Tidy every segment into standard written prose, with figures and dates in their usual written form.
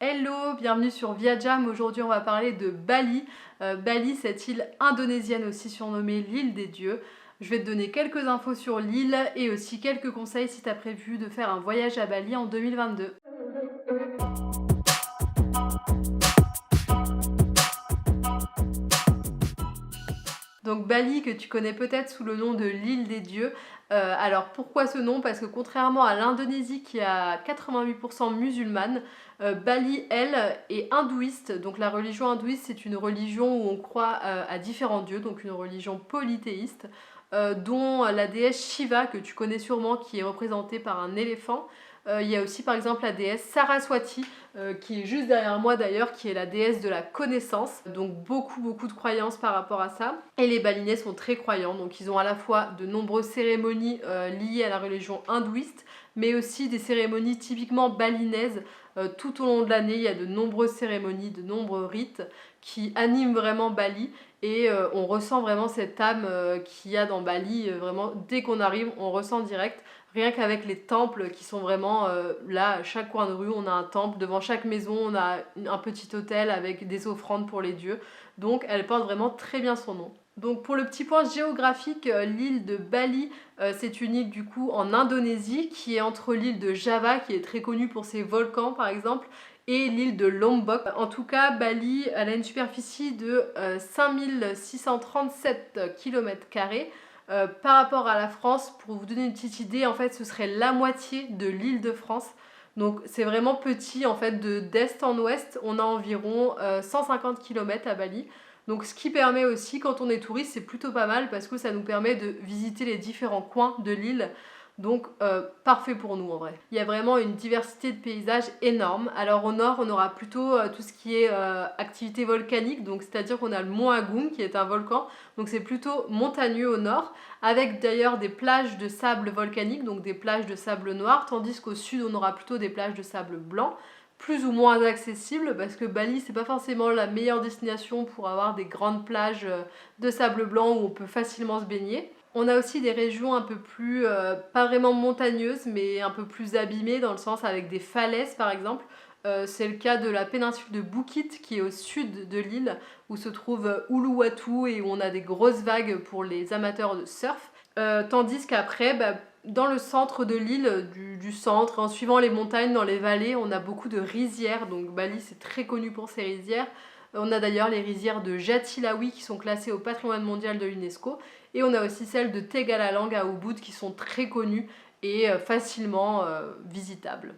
Hello, bienvenue sur Viajam. Aujourd'hui on va parler de Bali. Bali, cette île indonésienne aussi surnommée l'île des dieux. Je vais te donner quelques infos sur l'île et aussi quelques conseils si tu as prévu de faire un voyage à Bali en 2022. Donc Bali que tu connais peut-être sous le nom de l'île des dieux. Alors pourquoi ce nom? Parce que contrairement à l'Indonésie qui a 88% musulmane, Bali, elle, est hindouiste. Donc la religion hindouiste, c'est une religion où on croit à différents dieux, donc une religion polythéiste, dont la déesse Shiva, que tu connais sûrement, qui est représentée par un éléphant. Il y a aussi par exemple la déesse Saraswati, qui est juste derrière moi d'ailleurs, qui est la déesse de la connaissance. Donc beaucoup de croyances par rapport à ça. Et les Balinais sont très croyants, donc ils ont à la fois de nombreuses cérémonies liées à la religion hindouiste, mais aussi des cérémonies typiquement balinaises. Tout au long de l'année, il y a de nombreuses cérémonies, de nombreux rites qui animent vraiment Bali. Et on ressent vraiment cette âme qu'il y a dans Bali. Vraiment, dès qu'on arrive, on ressent direct. Rien qu'avec les temples qui sont vraiment là, à chaque coin de rue, on a un temple. Devant chaque maison, on a un petit hôtel avec des offrandes pour les dieux. Donc, elle porte vraiment très bien son nom. Donc, pour le petit point géographique, l'île de Bali, c'est une île du coup en Indonésie qui est entre l'île de Java, qui est très connue pour ses volcans par exemple, et l'île de Lombok. En tout cas, Bali, elle a une superficie de 5637 km². Par rapport à la France, pour vous donner une petite idée, en fait, ce serait la moitié de l'île de France. Donc c'est vraiment petit, en fait, d'est en ouest, on a environ 150 km à Bali. Donc ce qui permet aussi, quand on est touriste, c'est plutôt pas mal parce que ça nous permet de visiter les différents coins de l'île. Donc parfait pour nous en vrai. Il y a vraiment une diversité de paysages énorme. Alors au nord, on aura plutôt tout ce qui est activité volcanique, donc c'est-à-dire qu'on a le mont Agung qui est un volcan, donc c'est plutôt montagneux au nord, avec d'ailleurs des plages de sable volcanique, donc des plages de sable noir, tandis qu'au sud, on aura plutôt des plages de sable blanc, plus ou moins accessibles, parce que Bali, c'est pas forcément la meilleure destination pour avoir des grandes plages de sable blanc où on peut facilement se baigner. On a aussi des régions un peu plus, pas vraiment montagneuses, mais un peu plus abîmées, dans le sens avec des falaises par exemple. C'est le cas de la péninsule de Bukit qui est au sud de l'île, où se trouve Uluwatu et où on a des grosses vagues pour les amateurs de surf. Tandis qu'après, dans le centre de l'île, du centre, en suivant les montagnes, dans les vallées, on a beaucoup de rizières. Donc Bali, c'est très connu pour ses rizières. On a d'ailleurs les rizières de Jatilawi qui sont classées au patrimoine mondial de l'UNESCO. Et on a aussi celles de Tegalalang à Ubud qui sont très connues et facilement visitables.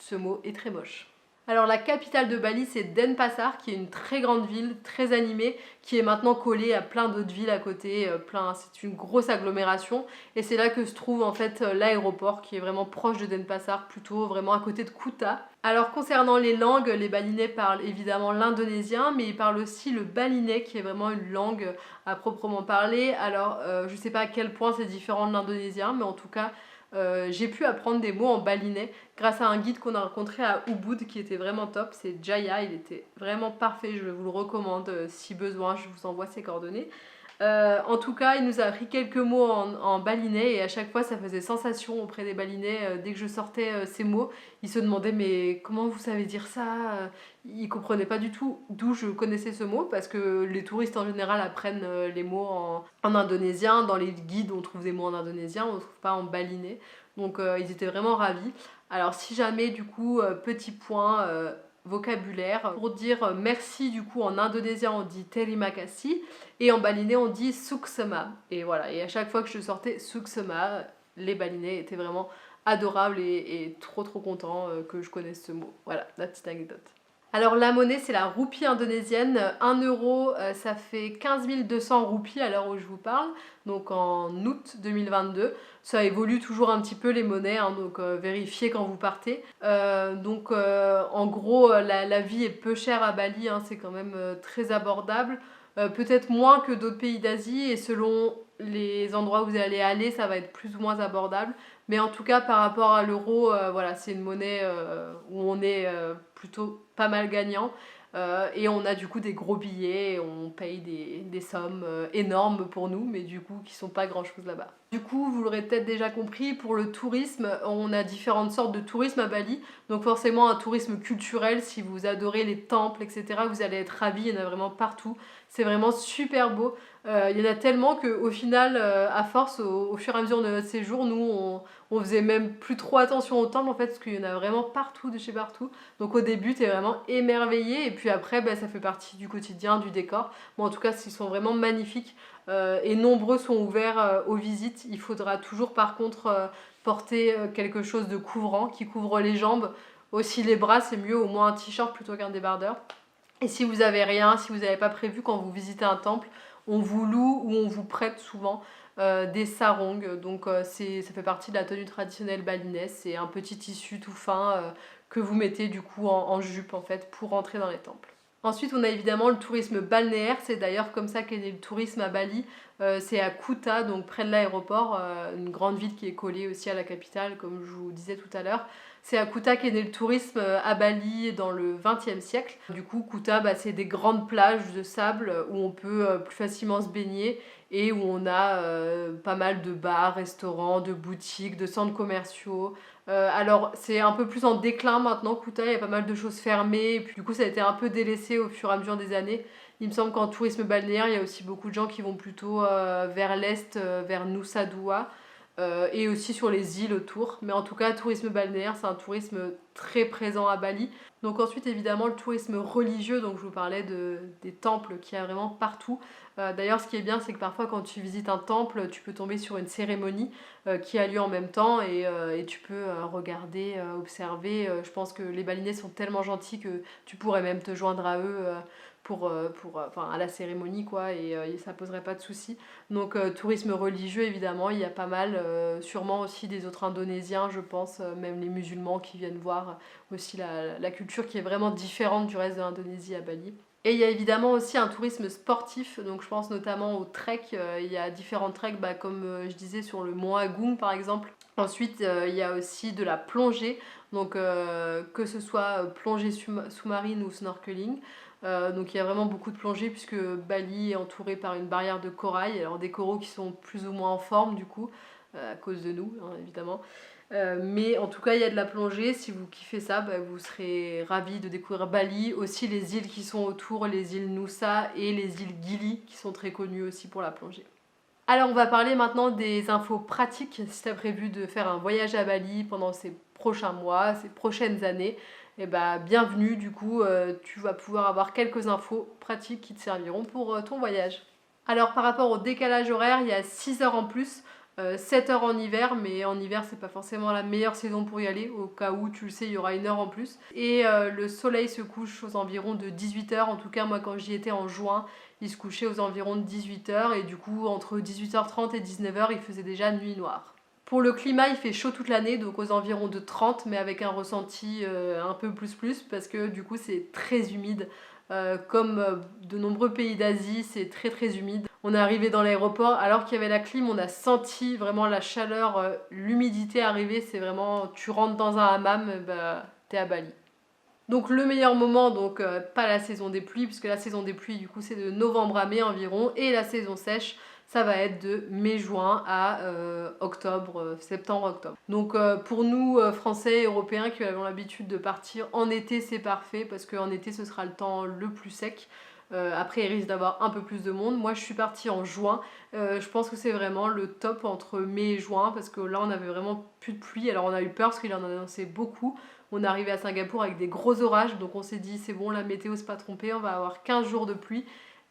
Ce mot est très moche. Alors la capitale de Bali, c'est Denpasar, qui est une très grande ville, très animée, qui est maintenant collée à plein d'autres villes à côté, c'est une grosse agglomération, et c'est là que se trouve en fait l'aéroport, qui est vraiment proche de Denpasar, plutôt vraiment à côté de Kuta. Alors concernant les langues, les Balinais parlent évidemment l'indonésien, mais ils parlent aussi le balinais, qui est vraiment une langue à proprement parler. Alors je sais pas à quel point c'est différent de l'indonésien, mais en tout cas, j'ai pu apprendre des mots en balinais grâce à un guide qu'on a rencontré à Ubud qui était vraiment top, c'est Jaya, il était vraiment parfait, je vous le recommande si besoin, je vous envoie ses coordonnées. En tout cas, il nous a appris quelques mots en balinais et à chaque fois ça faisait sensation auprès des balinais. Dès que je sortais ces mots, ils se demandaient mais comment vous savez dire ça? Ils comprenaient pas du tout d'où je connaissais ce mot parce que les touristes en général apprennent les mots en indonésien. Dans les guides, on trouve des mots en indonésien, on ne trouve pas en balinais. Donc ils étaient vraiment ravis. Alors si jamais du coup, petit point vocabulaire, pour dire merci du coup en indonésien on dit terima kasih et en balinais on dit suksema. Et voilà, et à chaque fois que je sortais suksema, les balinais étaient vraiment adorables et trop contents que je connaisse ce mot. Voilà, la petite anecdote. Alors la monnaie c'est la roupie indonésienne, 1 euro ça fait 15 200 roupies à l'heure où je vous parle, donc en août 2022. Ça évolue toujours un petit peu les monnaies, hein, donc vérifiez quand vous partez. En gros la vie est peu chère à Bali, hein, c'est quand même très abordable. Peut-être moins que d'autres pays d'Asie et selon les endroits où vous allez aller ça va être plus ou moins abordable. Mais en tout cas par rapport à l'euro, voilà, c'est une monnaie où on est plutôt pas mal gagnant. Et on a du coup des gros billets, et on paye des sommes énormes pour nous, mais du coup qui sont pas grand chose là-bas. Du coup, vous l'aurez peut-être déjà compris, pour le tourisme, on a différentes sortes de tourisme à Bali. Donc forcément un tourisme culturel, si vous adorez les temples, etc., vous allez être ravis, il y en a vraiment partout. C'est vraiment super beau. Il y en a tellement qu'au final, à force, au fur et à mesure de notre séjour, nous, on faisait même plus trop attention aux temples en fait, parce qu'il y en a vraiment partout, de chez partout. Donc au début, t'es vraiment émerveillé, et puis après, bah, ça fait partie du quotidien, du décor. Bon, en tout cas, ils sont vraiment magnifiques, et nombreux sont ouverts aux visites. Il faudra toujours, par contre, porter quelque chose de couvrant, qui couvre les jambes. Aussi les bras, c'est mieux, au moins un t-shirt plutôt qu'un débardeur. Et si vous avez rien, si vous n'avez pas prévu quand vous visitez un temple, on vous loue ou on vous prête souvent des sarongs. Donc ça fait partie de la tenue traditionnelle balinaise. C'est un petit tissu tout fin que vous mettez du coup en jupe en fait pour rentrer dans les temples. Ensuite, on a évidemment le tourisme balnéaire. C'est d'ailleurs comme ça qu'est né le tourisme à Bali. C'est à Kuta, donc près de l'aéroport, une grande ville qui est collée aussi à la capitale, comme je vous disais tout à l'heure. C'est à Kuta qu'est né le tourisme à Bali dans le XXe siècle. Du coup, Kuta, bah, c'est des grandes plages de sable où on peut plus facilement se baigner et où on a pas mal de bars, restaurants, de boutiques, de centres commerciaux. Alors, c'est un peu plus en déclin maintenant, Kuta, il y a pas mal de choses fermées, et puis du coup, ça a été un peu délaissé au fur et à mesure des années. Il me semble qu'en tourisme balnéaire, il y a aussi beaucoup de gens qui vont plutôt vers l'est, vers Nusa Dua, et aussi sur les îles autour. Mais en tout cas, tourisme balnéaire, c'est un tourisme très présent à Bali. Donc ensuite, évidemment, le tourisme religieux, donc je vous parlais des temples qu'il y a vraiment partout. D'ailleurs, ce qui est bien, c'est que parfois, quand tu visites un temple, tu peux tomber sur une cérémonie qui a lieu en même temps, et tu peux regarder, observer. Je pense que les Balinais sont tellement gentils que tu pourrais même te joindre à eux enfin, à la cérémonie, quoi, et ça poserait pas de soucis. Donc tourisme religieux, évidemment, il y a pas mal, sûrement aussi des autres Indonésiens, je pense, même les musulmans qui viennent voir aussi la culture qui est vraiment différente du reste de l'Indonésie à Bali. Et il y a évidemment aussi un tourisme sportif, donc je pense notamment au trek. Il y a différents treks, bah, comme je disais sur le mont Agung par exemple. Ensuite, il y a aussi de la plongée, donc que ce soit plongée sous-marine ou snorkeling. Donc il y a vraiment beaucoup de plongée puisque Bali est entouré par une barrière de corail, alors des coraux qui sont plus ou moins en forme du coup, à cause de nous hein, évidemment. Mais en tout cas, il y a de la plongée. Si vous kiffez ça, bah, vous serez ravis de découvrir Bali. Aussi les îles qui sont autour, les îles Nusa et les îles Gili, qui sont très connues aussi pour la plongée. Alors, on va parler maintenant des infos pratiques. Si tu as prévu de faire un voyage à Bali pendant ces prochains mois, ces prochaines années, et bah, bienvenue. Du coup, tu vas pouvoir avoir quelques infos pratiques qui te serviront pour ton voyage. Alors, par rapport au décalage horaire, il y a 6 heures en plus. 7 heures en hiver, mais en hiver c'est pas forcément la meilleure saison pour y aller, au cas où tu le sais il y aura 1 heure en plus. Et le soleil se couche aux environs de 18 heures, en tout cas moi quand j'y étais en juin, il se couchait aux environs de 18 heures, et du coup entre 18h30 et 19h il faisait déjà nuit noire. Pour le climat, il fait chaud toute l'année, donc aux environs de 30, mais avec un ressenti un peu plus, parce que du coup c'est très humide. Comme de nombreux pays d'Asie, c'est très très humide. On est arrivé dans l'aéroport, alors qu'il y avait la clim, on a senti vraiment la chaleur, l'humidité arriver. C'est vraiment, tu rentres dans un hammam, bah, t'es à Bali. Donc le meilleur moment, donc pas la saison des pluies, puisque la saison des pluies du coup c'est de novembre à mai environ, et la saison sèche ça va être de mai-juin à octobre, septembre-octobre. Donc pour nous Français et Européens qui avons l'habitude de partir en été, c'est parfait, parce qu'en été ce sera le temps le plus sec. Après il risque d'avoir un peu plus de monde. Moi je suis partie en juin. Je pense que c'est vraiment le top entre mai et juin, parce que là on avait vraiment plus de pluie. Alors on a eu peur parce qu'il en annonçait beaucoup. On est arrivé à Singapour avec des gros orages, donc on s'est dit c'est bon, la météo s'est pas trompée, on va avoir 15 jours de pluie.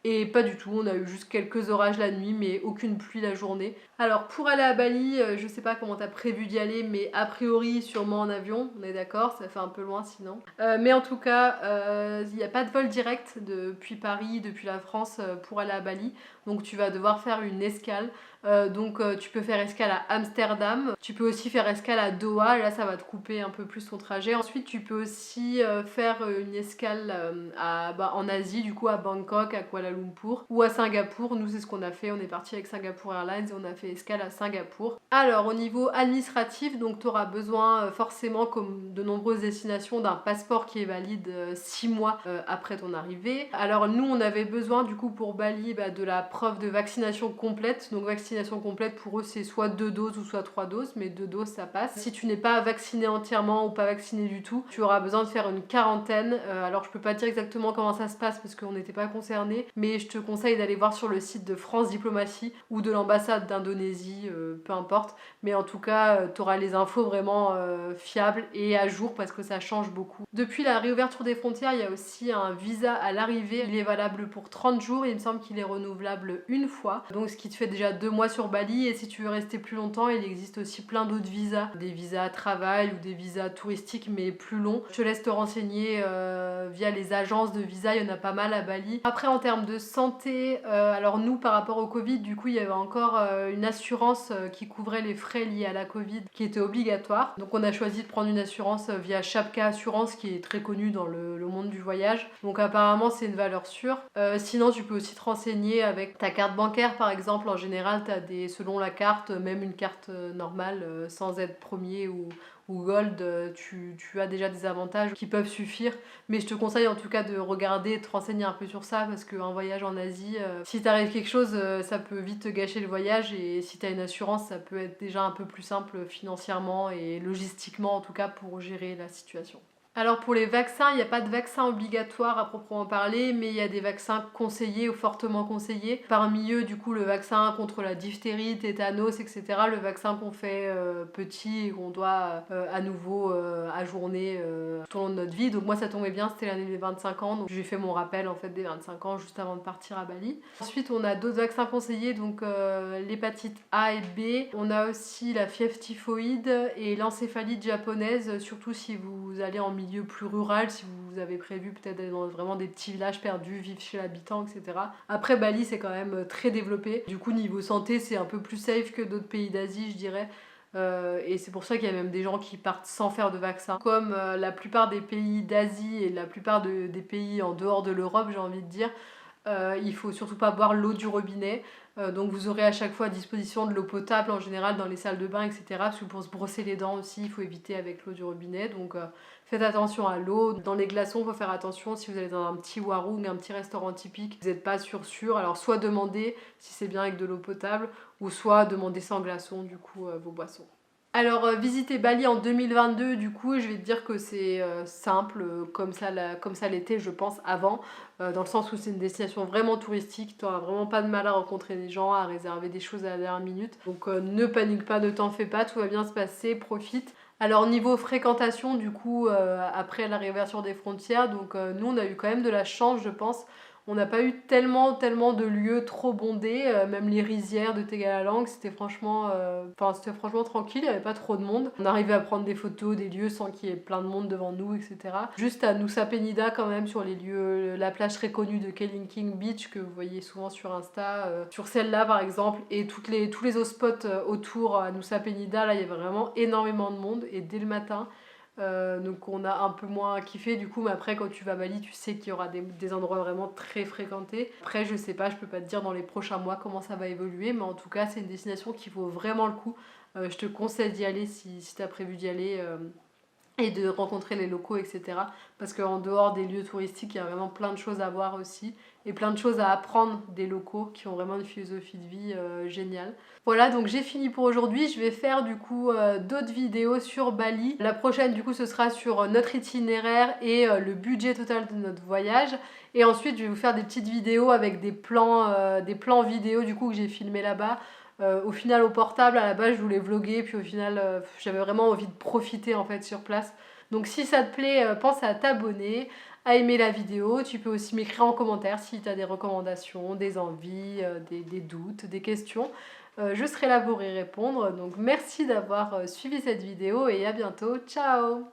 Et pas du tout, on a eu juste quelques orages la nuit, mais aucune pluie la journée. Alors pour aller à Bali, je sais pas comment t'as prévu d'y aller, mais a priori sûrement en avion, on est d'accord, ça fait un peu loin sinon. Mais en tout cas, il n'y a pas de vol direct depuis Paris, depuis la France, pour aller à Bali. Donc tu vas devoir faire une escale. Tu peux faire escale à Amsterdam, tu peux aussi faire escale à Doha, là ça va te couper un peu plus ton trajet. Ensuite tu peux aussi faire une escale en Asie, du coup à Bangkok, à Kuala Lumpur ou à Singapour. Nous c'est ce qu'on a fait, on est parti avec Singapore Airlines et on a fait escale à Singapour. Alors au niveau administratif, donc tu auras besoin forcément, comme de nombreuses destinations, d'un passeport qui est valide 6 mois après ton arrivée. Alors nous on avait besoin du coup pour Bali de la preuve de vaccination complète. Donc vaccination complète pour eux c'est soit 2 doses ou soit 3 doses, mais 2 doses ça passe. Si tu n'es pas vacciné entièrement ou pas vacciné du tout, tu auras besoin de faire une quarantaine. Alors je peux pas dire exactement comment ça se passe parce qu'on n'était pas concernés, mais je te conseille d'aller voir sur le site de France Diplomatie ou de l'ambassade d'Indonésie, peu importe. Mais en tout cas, tu auras les infos vraiment fiables et à jour parce que ça change beaucoup. Depuis la réouverture des frontières, il y a aussi un visa à l'arrivée. Il est valable pour 30 jours. Il me semble qu'il est renouvelable une fois. Donc ce qui te fait déjà 2 mois sur Bali. Et si tu veux rester plus longtemps, il existe aussi plein d'autres visas. Des visas travail ou des visas touristiques mais plus longs. Je te laisse te renseigner via les agences de visa. Il y en a pas mal à Bali. Après en termes de santé, alors nous par rapport au Covid, du coup il y avait encore une assurance qui couvrait les frais liés à la Covid qui était obligatoire. Donc on a choisi de prendre une assurance via Chapka Assurance qui est très connue dans le monde du voyage. Donc apparemment c'est une valeur sûre. Sinon tu peux aussi te renseigner avec ta carte bancaire par exemple. En général tu as selon la carte, même une carte normale sans être premier ou Gold, tu as déjà des avantages qui peuvent suffire. Mais je te conseille en tout cas de regarder et de te renseigner un peu sur ça parce qu'un voyage en Asie, si t'arrive quelque chose, ça peut vite te gâcher le voyage, et si t'as une assurance, ça peut être déjà un peu plus simple financièrement et logistiquement en tout cas pour gérer la situation. Alors pour les vaccins, il n'y a pas de vaccin obligatoire à proprement parler, mais il y a des vaccins conseillés ou fortement conseillés. Parmi eux, du coup, le vaccin contre la diphtérie, tétanos, etc. Le vaccin qu'on fait petit et qu'on doit à nouveau ajourner tout au long de notre vie. Donc moi, ça tombait bien, c'était l'année des 25 ans. Donc j'ai fait mon rappel en fait des 25 ans juste avant de partir à Bali. Ensuite, on a d'autres vaccins conseillés, donc l'hépatite A et B. On a aussi la fièvre typhoïde et l'encéphalite japonaise, surtout si vous allez en milieu plus rural, si vous avez prévu peut-être d'aller dans vraiment des petits villages perdus, vivre chez l'habitant, etc. Après Bali c'est quand même très développé, du coup niveau santé c'est un peu plus safe que d'autres pays d'Asie je dirais. Et c'est pour ça qu'il y a même des gens qui partent sans faire de vaccin. Comme la plupart des pays d'Asie et la plupart des pays en dehors de l'Europe, j'ai envie de dire, il faut surtout pas boire l'eau du robinet. Donc vous aurez à chaque fois à disposition de l'eau potable en général dans les salles de bain, etc. Parce que pour se brosser les dents aussi, il faut éviter avec l'eau du robinet. Donc faites attention à l'eau. Dans les glaçons, il faut faire attention si vous allez dans un petit warung, un petit restaurant typique, vous n'êtes pas sûr. Alors soit demandez si c'est bien avec de l'eau potable, ou soit demandez sans glaçons du coup vos boissons. Alors visiter Bali en 2022, du coup je vais te dire que c'est simple, comme ça l'était je pense avant, dans le sens où c'est une destination vraiment touristique, tu n'auras vraiment pas de mal à rencontrer des gens, à réserver des choses à la dernière minute. Donc ne panique pas, ne t'en fais pas, tout va bien se passer, profite. Alors niveau fréquentation, du coup après la réouverture des frontières, donc nous on a eu quand même de la chance je pense. On n'a pas eu tellement de lieux trop bondés, même les rizières de Tegalalang, c'était franchement tranquille, il n'y avait pas trop de monde. On arrivait à prendre des photos des lieux sans qu'il y ait plein de monde devant nous, etc. Juste à Nusa Penida quand même, sur les lieux, la plage très connue de Kelinking Beach que vous voyez souvent sur Insta, sur celle-là par exemple, et tous les autres spots autour à Nusa Penida, là il y avait vraiment énormément de monde, et dès le matin. Donc on a un peu moins kiffé du coup, mais après quand tu vas à Bali tu sais qu'il y aura des endroits vraiment très fréquentés. Après je sais pas, je peux pas te dire dans les prochains mois comment ça va évoluer, mais en tout cas c'est une destination qui vaut vraiment le coup. Je te conseille d'y aller si tu as prévu d'y aller, et de rencontrer les locaux, etc. Parce qu'en dehors des lieux touristiques, il y a vraiment plein de choses à voir aussi, et plein de choses à apprendre des locaux qui ont vraiment une philosophie de vie géniale. Voilà, donc j'ai fini pour aujourd'hui. Je vais faire du coup d'autres vidéos sur Bali. La prochaine du coup ce sera sur notre itinéraire et le budget total de notre voyage. Et ensuite je vais vous faire des petites vidéos avec des plans vidéo du coup que j'ai filmé là-bas. Au final au portable, à la base je voulais vlogger, puis au final j'avais vraiment envie de profiter en fait sur place. Donc si ça te plaît, pense à t'abonner, à aimer la vidéo. Tu peux aussi m'écrire en commentaire si tu as des recommandations, des envies, des doutes, des questions. Je serai là pour y répondre. Donc merci d'avoir suivi cette vidéo et à bientôt. Ciao!